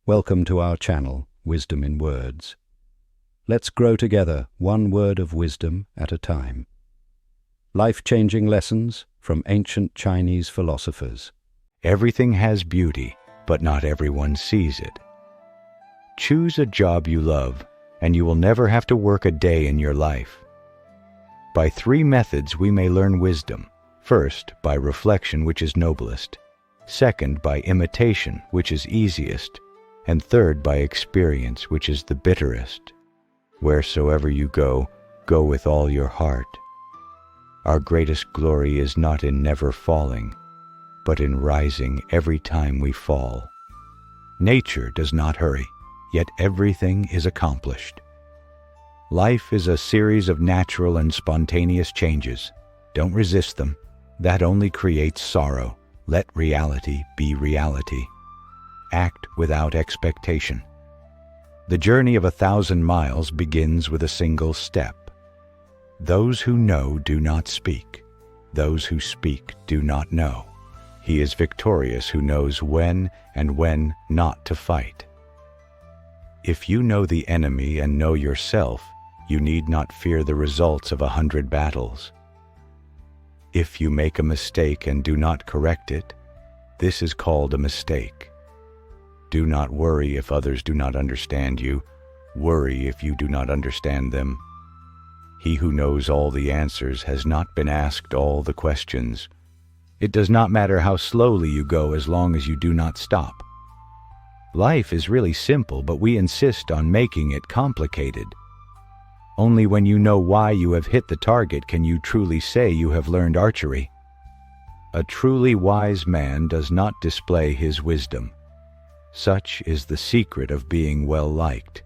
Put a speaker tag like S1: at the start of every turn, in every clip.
S1: Welcome to our channel, Wisdom in Words. Let's grow together, one word of wisdom at a time. Life-changing lessons from ancient Chinese philosophers.
S2: Everything has beauty, but not everyone sees it. Choose a job you love, and you will never have to work a day in your life. By 3 methods we may learn wisdom. First, by reflection, which is noblest. Second, by imitation, which is easiest. And third, by experience, which is the bitterest. Wheresoever you go, go with all your heart. Our greatest glory is not in never falling, but in rising every time we fall. Nature does not hurry, yet everything is accomplished. Life is a series of natural and spontaneous changes. Don't resist them. That only creates sorrow. Let reality be reality. Act without expectation. The journey of 1,000 miles begins with a single step. Those who know do not speak. Those who speak do not know. He is victorious who knows when and when not to fight. If you know the enemy and know yourself, you need not fear the results of 100 battles. If you make a mistake and do not correct it, this is called a mistake. Do not worry if others do not understand you. Worry if you do not understand them. He who knows all the answers has not been asked all the questions. It does not matter how slowly you go as long as you do not stop. Life is really simple, but we insist on making it complicated. Only when you know why you have hit the target can you truly say you have learned archery. A truly wise man does not display his wisdom. Such is the secret of being well-liked.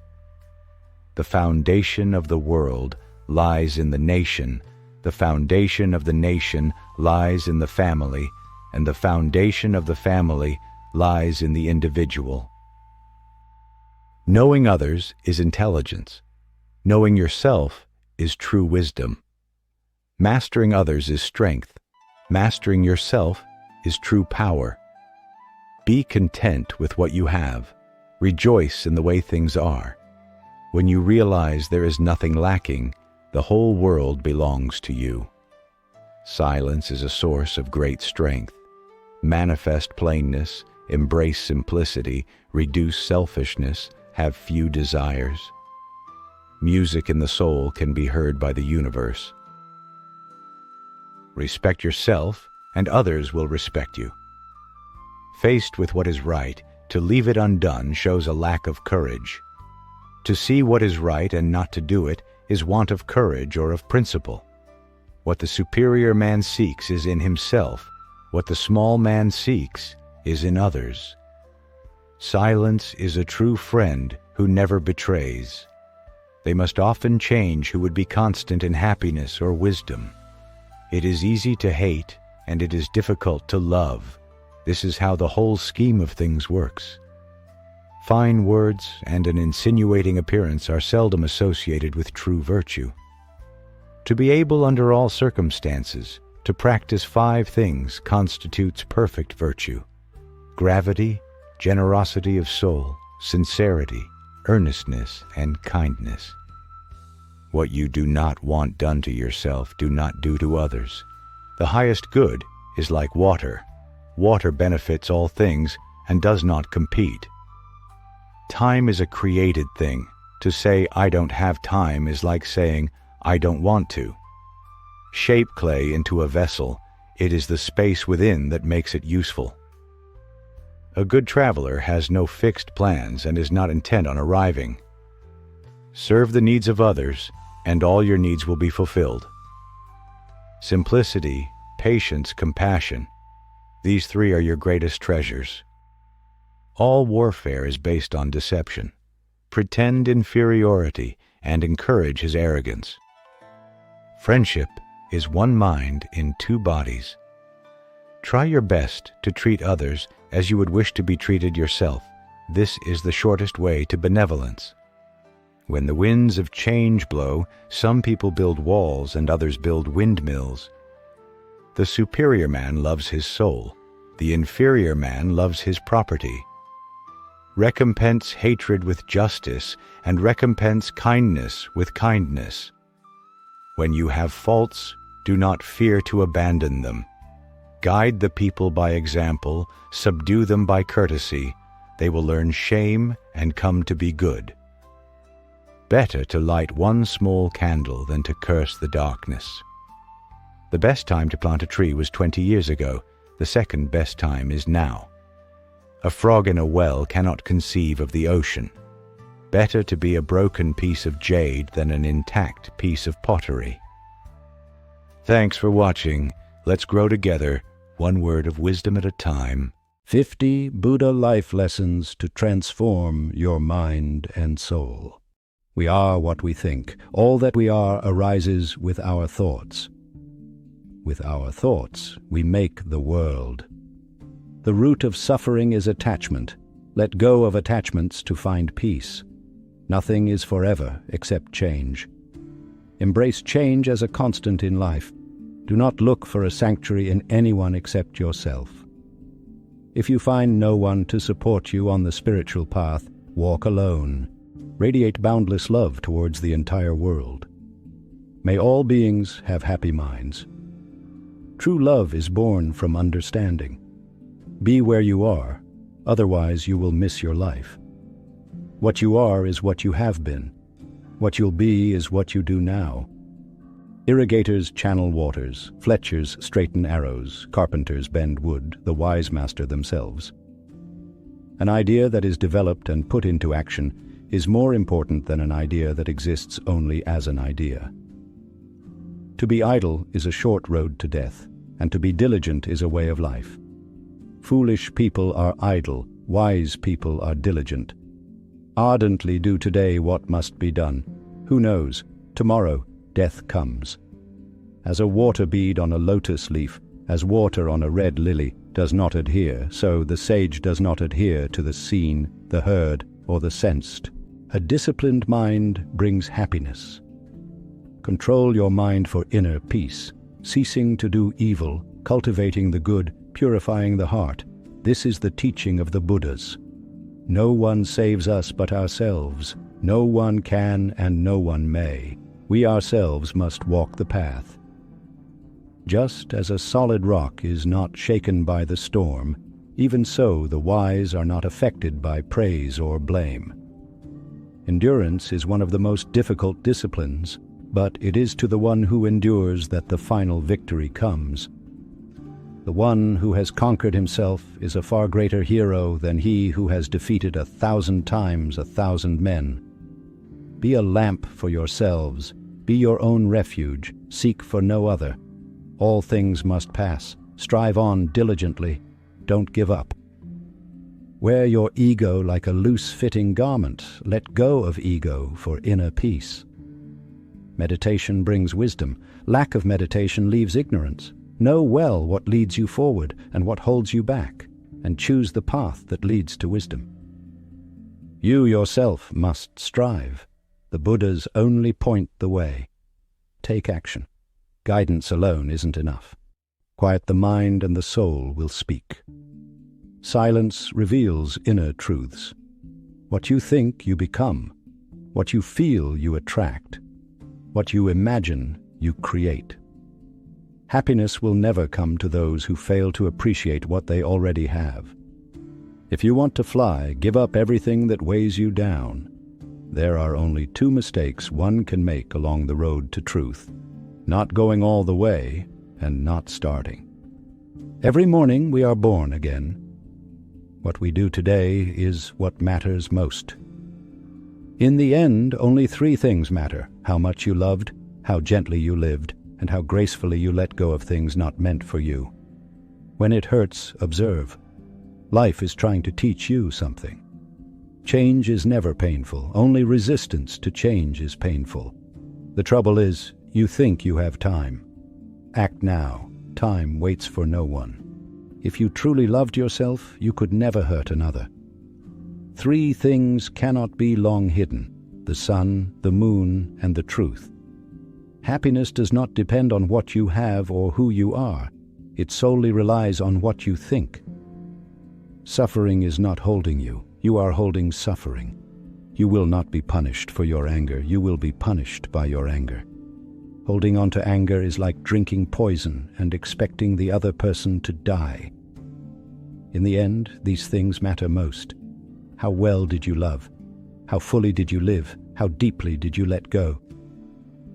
S2: The foundation of the world lies in the nation, the foundation of the nation lies in the family, and the foundation of the family lies in the individual. Knowing others is intelligence. Knowing yourself is true wisdom. Mastering others is strength. Mastering yourself is true power. Be content with what you have. Rejoice in the way things are. When you realize there is nothing lacking, the whole world belongs to you. Silence is a source of great strength. Manifest plainness, embrace simplicity, reduce selfishness, have few desires. Music in the soul can be heard by the universe. Respect yourself, and others will respect you. Faced with what is right, to leave it undone shows a lack of courage. To see what is right and not to do it is want of courage or of principle. What the superior man seeks is in himself. What the small man seeks is in others. Silence is a true friend who never betrays. They must often change who would be constant in happiness or wisdom. It is easy to hate, and it is difficult to love. This is how the whole scheme of things works. Fine words and an insinuating appearance are seldom associated with true virtue. To be able under all circumstances to practice 5 things constitutes perfect virtue: gravity, generosity of soul, sincerity, earnestness, and kindness. What you do not want done to yourself, do not do to others. The highest good is like water. Water benefits all things and does not compete. Time is a created thing. To say, I don't have time, is like saying, I don't want to. Shape clay into a vessel. It is the space within that makes it useful. A good traveler has no fixed plans and is not intent on arriving. Serve the needs of others, and all your needs will be fulfilled. Simplicity, patience, compassion. These 3 are your greatest treasures. All warfare is based on deception. Pretend inferiority and encourage his arrogance. Friendship is one mind in 2 bodies. Try your best to treat others as you would wish to be treated yourself. This is the shortest way to benevolence. When the winds of change blow, some people build walls and others build windmills. The superior man loves his soul. The inferior man loves his property. Recompense hatred with justice, and recompense kindness with kindness. When you have faults, do not fear to abandon them. Guide the people by example, subdue them by courtesy. They will learn shame and come to be good. Better to light one small candle than to curse the darkness. The best time to plant a tree was 20 years ago. The second best time is now. A frog in a well cannot conceive of the ocean. Better to be a broken piece of jade than an intact piece of pottery. Thanks for watching. Let's grow together, one word of wisdom at a time.
S1: 50 Buddha life lessons to transform your mind and soul. We are what we think. All that we are arises with our thoughts. With our thoughts, we make the world. The root of suffering is attachment. Let go of attachments to find peace. Nothing is forever except change. Embrace change as a constant in life. Do not look for a sanctuary in anyone except yourself. If you find no one to support you on the spiritual path, walk alone. Radiate boundless love towards the entire world. May all beings have happy minds. True love is born from understanding. Be where you are, otherwise you will miss your life. What you are is what you have been. What you'll be is what you do now. Irrigators channel waters, fletchers straighten arrows, carpenters bend wood, the wise master themselves. An idea that is developed and put into action is more important than an idea that exists only as an idea. To be idle is a short road to death, and to be diligent is a way of life. Foolish people are idle, wise people are diligent. Ardently do today what must be done. Who knows, tomorrow death comes. As a water bead on a lotus leaf, as water on a red lily, does not adhere, so the sage does not adhere to the seen, the heard, or the sensed. A disciplined mind brings happiness. Control your mind for inner peace, ceasing to do evil, cultivating the good, purifying the heart. This is the teaching of the Buddhas. No one saves us but ourselves. No one can and no one may. We ourselves must walk the path. Just as a solid rock is not shaken by the storm, even so the wise are not affected by praise or blame. Endurance is one of the most difficult disciplines, but it is to the one who endures that the final victory comes. The one who has conquered himself is a far greater hero than he who has defeated 1,000 times 1,000 men. Be a lamp for yourselves, be your own refuge, seek for no other. All things must pass. Strive on diligently. Don't give up. Wear your ego like a loose-fitting garment. Let go of ego for inner peace. Meditation brings wisdom. Lack of meditation leaves ignorance. Know well what leads you forward and what holds you back, and choose the path that leads to wisdom. You yourself must strive. The Buddhas only point the way. Take action. Guidance alone isn't enough. Quiet the mind and the soul will speak. Silence reveals inner truths. What you think, you become. What you feel, you attract. What you imagine, you create. Happiness will never come to those who fail to appreciate what they already have. If you want to fly, give up everything that weighs you down. There are only 2 mistakes one can make along the road to truth: not going all the way and not starting. Every morning we are born again. What we do today is what matters most. In the end, only 3 things matter: how much you loved, how gently you lived, and how gracefully you let go of things not meant for you. When it hurts, observe. Life is trying to teach you something. Change is never painful. Only resistance to change is painful. The trouble is, you think you have time. Act now. Time waits for no one. If you truly loved yourself, you could never hurt another. 3 things cannot be long hidden: the sun, the moon, and the truth. Happiness does not depend on what you have or who you are. It solely relies on what you think. Suffering is not holding you. You are holding suffering. You will not be punished for your anger. You will be punished by your anger. Holding on to anger is like drinking poison and expecting the other person to die. In the end, these things matter most. How well did you love? How fully did you live? How deeply did you let go?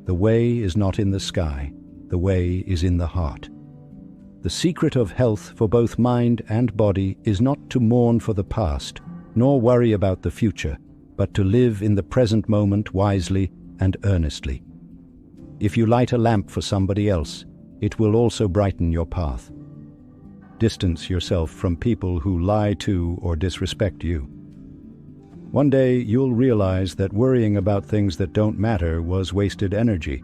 S1: The way is not in the sky. The way is in the heart. The secret of health for both mind and body is not to mourn for the past, nor worry about the future, but to live in the present moment wisely and earnestly. If you light a lamp for somebody else, it will also brighten your path. Distance yourself from people who lie to or disrespect you. One day you'll realize that worrying about things that don't matter was wasted energy.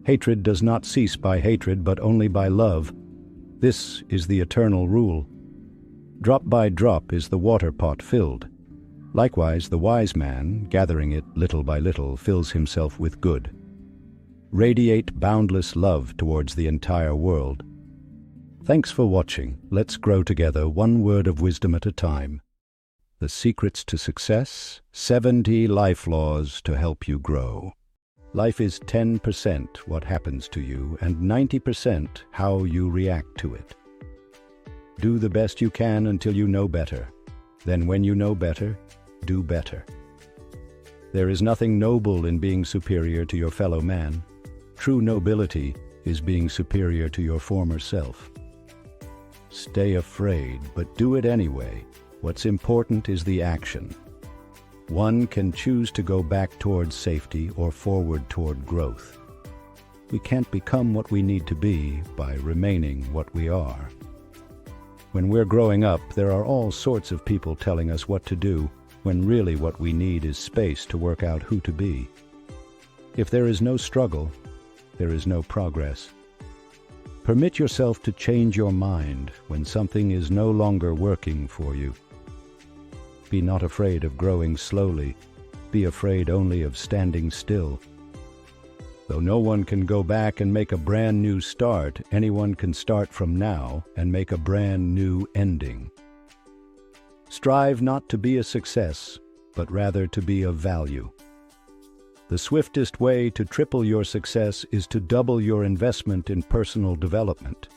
S1: Hatred does not cease by hatred, but only by love. This is the eternal rule. Drop by drop is the water pot filled. Likewise, the wise man, gathering it little by little, fills himself with good. Radiate boundless love towards the entire world. Thanks for watching. Let's grow together, one word of wisdom at a time. The secrets to success, 70 life laws to help you grow. Life is 10% what happens to you and 90% how you react to it. Do the best you can until you know better. Then when you know better, do better. There is nothing noble in being superior to your fellow man. True nobility is being superior to your former self. Stay afraid, but do it anyway. What's important is the action. One can choose to go back towards safety or forward toward growth. We can't become what we need to be by remaining what we are. When we're growing up, there are all sorts of people telling us what to do, when really what we need is space to work out who to be. If there is no struggle, there is no progress. Permit yourself to change your mind when something is no longer working for you. Be not afraid of growing slowly. Be afraid only of standing still. Though no one can go back and make a brand new start, anyone can start from now and make a brand new ending. Strive not to be a success, but rather to be of value. The swiftest way to triple your success is to double your investment in personal development.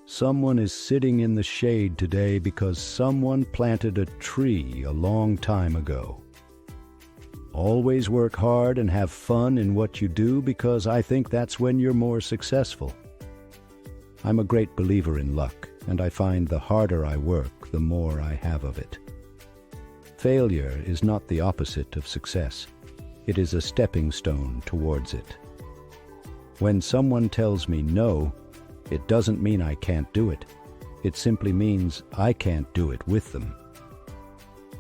S1: Someone is sitting in the shade today because someone planted a tree a long time ago. Always work hard and have fun in what you do, because I think that's when you're more successful. I'm a great believer in luck, and I find the harder I work, the more I have of it. Failure is not the opposite of success. It is a stepping stone towards it. When someone tells me no, it doesn't mean I can't do it. It simply means I can't do it with them.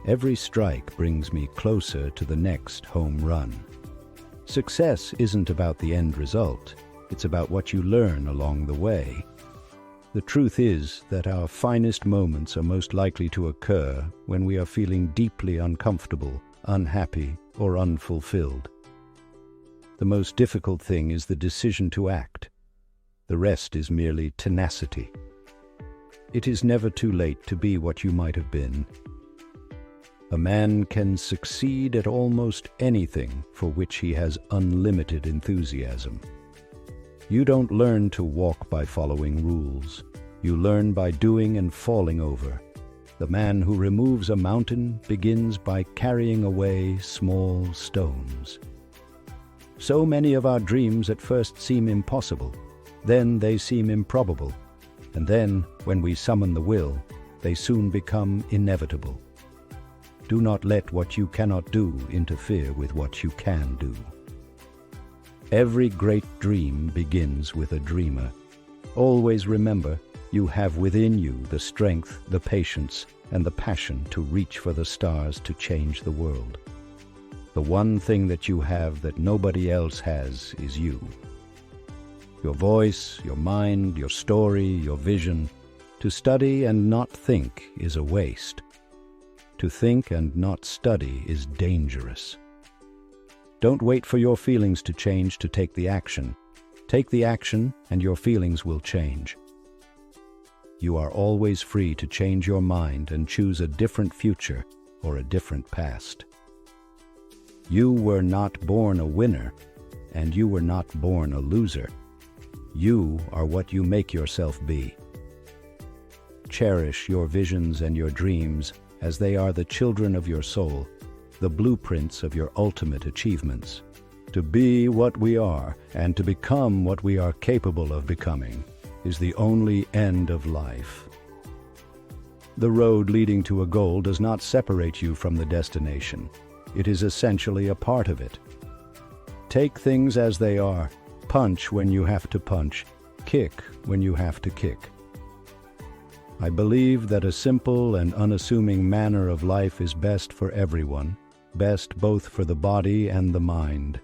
S1: Every strike brings me closer to the next home run. Success isn't about the end result. It's about what you learn along the way. The truth is that our finest moments are most likely to occur when we are feeling deeply uncomfortable, unhappy, or unfulfilled. The most difficult thing is the decision to act. The rest is merely tenacity. It is never too late to be what you might have been. A man can succeed at almost anything for which he has unlimited enthusiasm. You don't learn to walk by following rules. You learn by doing and falling over. The man who removes a mountain begins by carrying away small stones. So many of our dreams at first seem impossible. Then they seem improbable. And then, when we summon the will, they soon become inevitable. Do not let what you cannot do interfere with what you can do. Every great dream begins with a dreamer. Always remember, you have within you the strength, the patience, and the passion to reach for the stars to change the world. The one thing that you have that nobody else has is you. Your voice, your mind, your story, your vision. To study and not think is a waste. To think and not study is dangerous. Don't wait for your feelings to change to take the action. Take the action and your feelings will change. You are always free to change your mind and choose a different future or a different past. You were not born a winner, and you were not born a loser. You are what you make yourself be. Cherish your visions and your dreams, as they are the children of your soul, the blueprints of your ultimate achievements. To be what we are and to become what we are capable of becoming is the only end of life. The road leading to a goal does not separate you from the destination. It is essentially a part of it. Take things as they are. Punch when you have to punch. Kick when you have to kick. I believe that a simple and unassuming manner of life is best for everyone, best both for the body and the mind.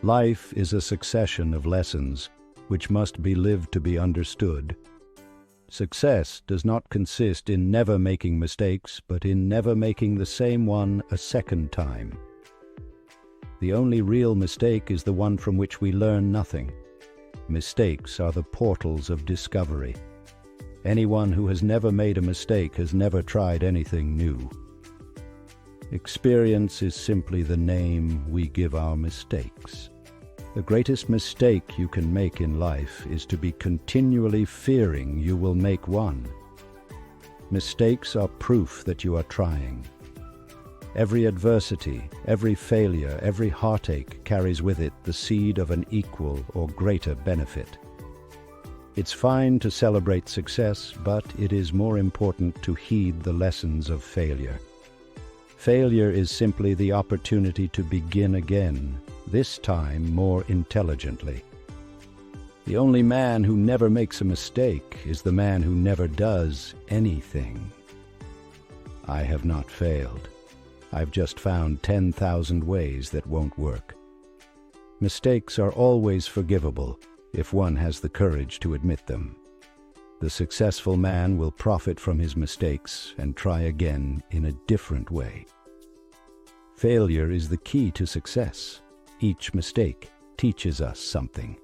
S1: Life is a succession of lessons which must be lived to be understood. Success does not consist in never making mistakes, but in never making the same one a second time. The only real mistake is the one from which we learn nothing. Mistakes are the portals of discovery. Anyone who has never made a mistake has never tried anything new. Experience is simply the name we give our mistakes. The greatest mistake you can make in life is to be continually fearing you will make one. Mistakes are proof that you are trying. Every adversity, every failure, every heartache carries with it the seed of an equal or greater benefit. It's fine to celebrate success, but it is more important to heed the lessons of failure. Failure is simply the opportunity to begin again, this time more intelligently. The only man who never makes a mistake is the man who never does anything. I have not failed. I've just found 10,000 ways that won't work. Mistakes are always forgivable if one has the courage to admit them. The successful man will profit from his mistakes and try again in a different way. Failure is the key to success. Each mistake teaches us something.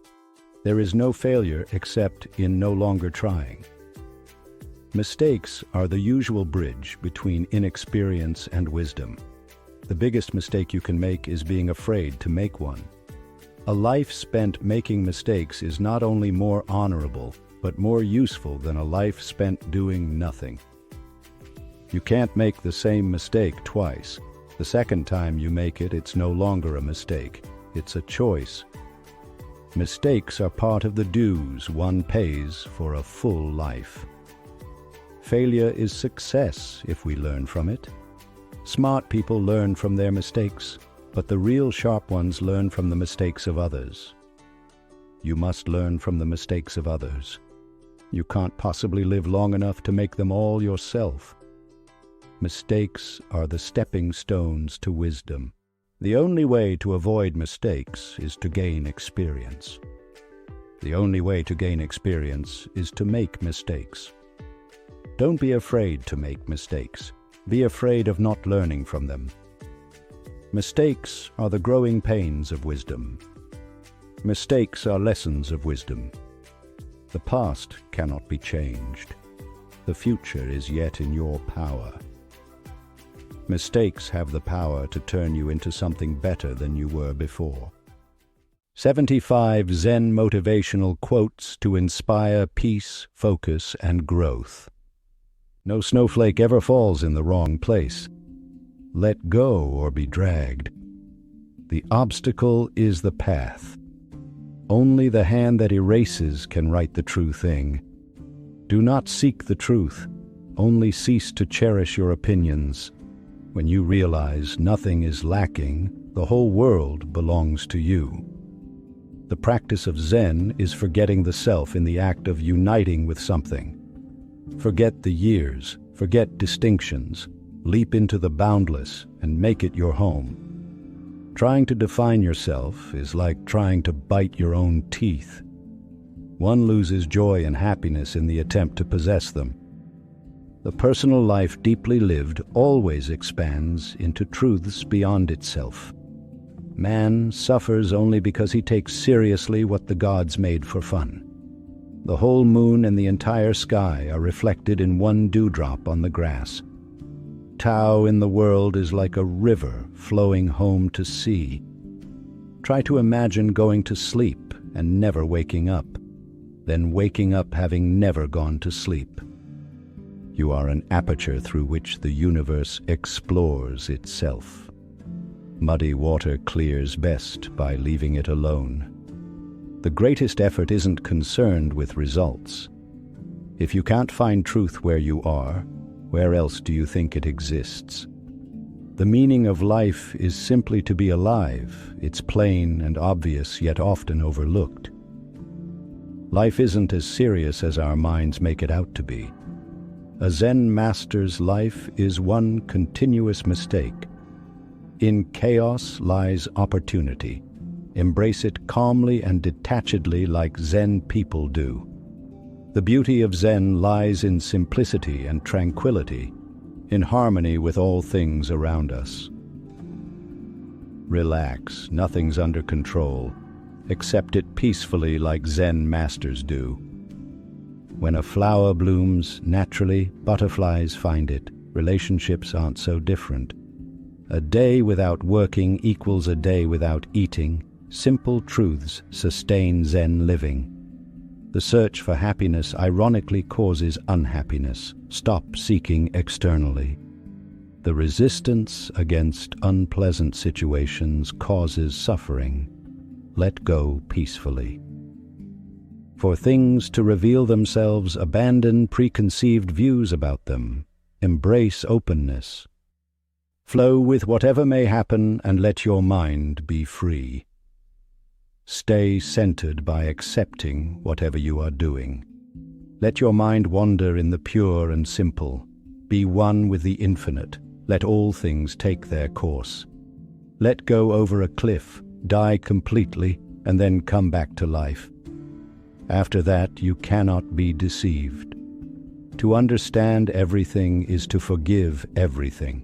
S1: There is no failure except in no longer trying. Mistakes are the usual bridge between inexperience and wisdom. The biggest mistake you can make is being afraid to make one. A life spent making mistakes is not only more honorable, but more useful than a life spent doing nothing. You can't make the same mistake twice. The second time you make it, it's no longer a mistake. It's a choice. Mistakes are part of the dues one pays for a full life. Failure is success if we learn from it. Smart people learn from their mistakes, but the real sharp ones learn from the mistakes of others. You must learn from the mistakes of others. You can't possibly live long enough to make them all yourself. Mistakes are the stepping stones to wisdom. The only way to avoid mistakes is to gain experience. The only way to gain experience is to make mistakes. Don't be afraid to make mistakes. Be afraid of not learning from them. Mistakes are the growing pains of wisdom. Mistakes are lessons of wisdom. The past cannot be changed. The future is yet in your power. Mistakes have the power to turn you into something better than you were before. 75 Zen motivational quotes to inspire peace, focus, and growth. No snowflake ever falls in the wrong place. Let go or be dragged. The obstacle is the path. Only the hand that erases can write the true thing. Do not seek the truth. Only cease to cherish your opinions. When you realize nothing is lacking, the whole world belongs to you. The practice of Zen is forgetting the self in the act of uniting with something. Forget the years, forget distinctions, leap into the boundless and make it your home. Trying to define yourself is like trying to bite your own teeth. One loses joy and happiness in the attempt to possess them. The personal life deeply lived always expands into truths beyond itself. Man suffers only because he takes seriously what the gods made for fun. The whole moon and the entire sky are reflected in one dewdrop on the grass. Tao in the world is like a river flowing home to sea. Try to imagine going to sleep and never waking up, then waking up having never gone to sleep. You are an aperture through which the universe explores itself. Muddy water clears best by leaving it alone. The greatest effort isn't concerned with results. If you can't find truth where you are, where else do you think it exists? The meaning of life is simply to be alive. It's plain and obvious, yet often overlooked. Life isn't as serious as our minds make it out to be. A Zen master's life is one continuous mistake. In chaos lies opportunity. Embrace it calmly and detachedly like Zen people do. The beauty of Zen lies in simplicity and tranquility, in harmony with all things around us. Relax, nothing's under control. Accept it peacefully like Zen masters do. When a flower blooms naturally, butterflies find it. Relationships aren't so different. A day without working equals a day without eating. Simple truths sustain Zen living. The search for happiness ironically causes unhappiness. Stop seeking externally. The resistance against unpleasant situations causes suffering. Let go peacefully. For things to reveal themselves, abandon preconceived views about them. Embrace openness. Flow with whatever may happen and let your mind be free. Stay centered by accepting whatever you are doing. Let your mind wander in the pure and simple. Be one with the infinite. Let all things take their course. Let go over a cliff, die completely, and then come back to life. After that, you cannot be deceived. To understand everything is to forgive everything.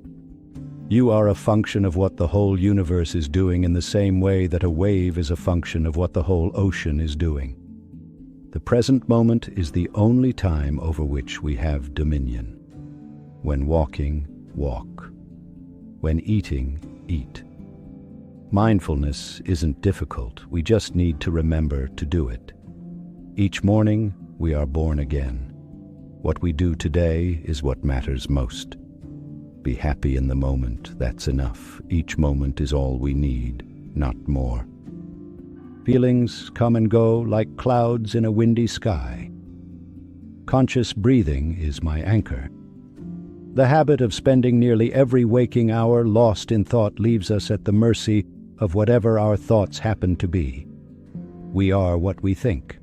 S1: You are a function of what the whole universe is doing in the same way that a wave is a function of what the whole ocean is doing. The present moment is the only time over which we have dominion. When walking, walk. When eating, eat. Mindfulness isn't difficult. We just need to remember to do it. Each morning, we are born again. What we do today is what matters most. Be happy in the moment, that's enough. Each moment is all we need, not more. Feelings come and go like clouds in a windy sky. Conscious breathing is my anchor. The habit of spending nearly every waking hour lost in thought leaves us at the mercy of whatever our thoughts happen to be. We are what we think.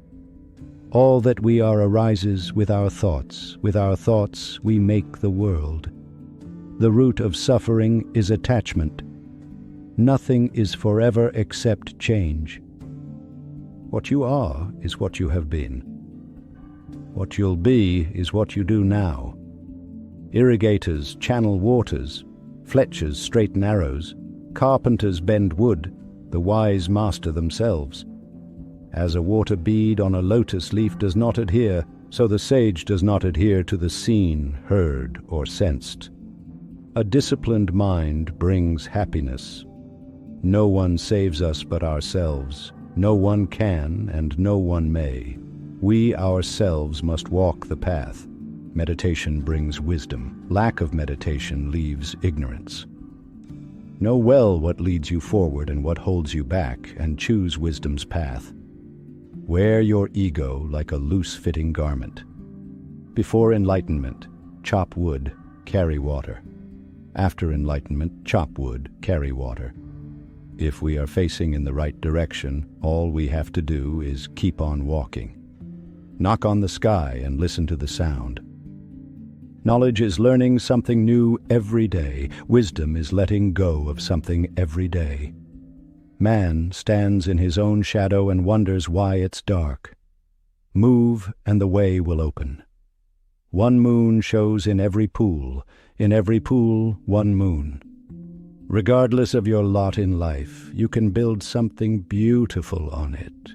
S1: All that we are arises with our thoughts. With our thoughts, we make the world. The root of suffering is attachment. Nothing is forever except change. What you are is what you have been. What you'll be is what you do now. Irrigators channel waters, fletchers straighten arrows, carpenters bend wood, the wise master themselves. As a water bead on a lotus leaf does not adhere, so the sage does not adhere to the seen, heard, or sensed. A disciplined mind brings happiness. No one saves us but ourselves. No one can and no one may. We ourselves must walk the path. Meditation brings wisdom. Lack of meditation leaves ignorance. Know well what leads you forward and what holds you back, and choose wisdom's path. Wear your ego like a loose-fitting garment. Before enlightenment, chop wood, carry water. After enlightenment, chop wood, carry water. If we are facing in the right direction, all we have to do is keep on walking. Knock on the sky and listen to the sound. Knowledge is learning something new every day. Wisdom is letting go of something every day. Man stands in his own shadow and wonders why it's dark. Move and the way will open. One moon shows in every pool one moon. Regardless of your lot in life, you can build something beautiful on it.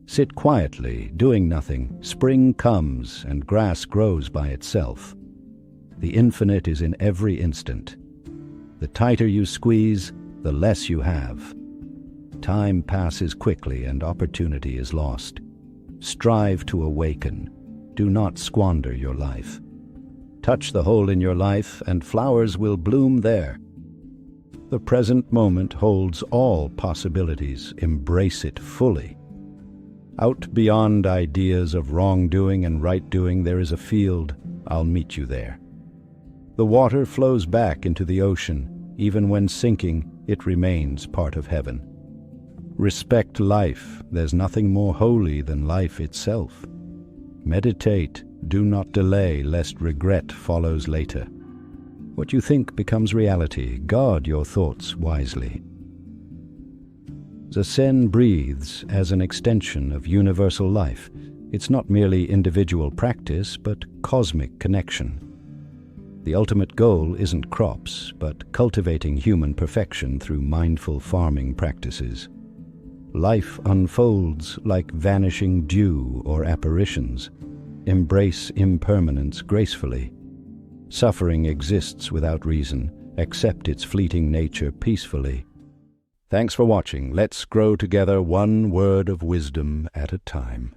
S1: Sit quietly, doing nothing. Spring comes and grass grows by itself. The infinite is in every instant. The tighter you squeeze, the less you have. Time passes quickly and opportunity is lost. Strive to awaken. Do not squander your life. Touch the hole in your life and flowers will bloom there. The present moment holds all possibilities. Embrace it fully. Out beyond ideas of wrongdoing and right-doing, there is a field. I'll meet you there. The water flows back into the ocean. Even when sinking, it remains part of heaven. Respect life. There's nothing more holy than life itself. Meditate. Do not delay, lest regret follows later. What you think becomes reality. Guard your thoughts wisely. Zen breathes as an extension of universal life. It's not merely individual practice, but cosmic connection. The ultimate goal isn't crops, but cultivating human perfection through mindful farming practices. Life unfolds like vanishing dew or apparitions. Embrace impermanence gracefully. Suffering exists without reason. Accept its fleeting nature peacefully. Thanks for watching. Let's grow together one word of wisdom at a time.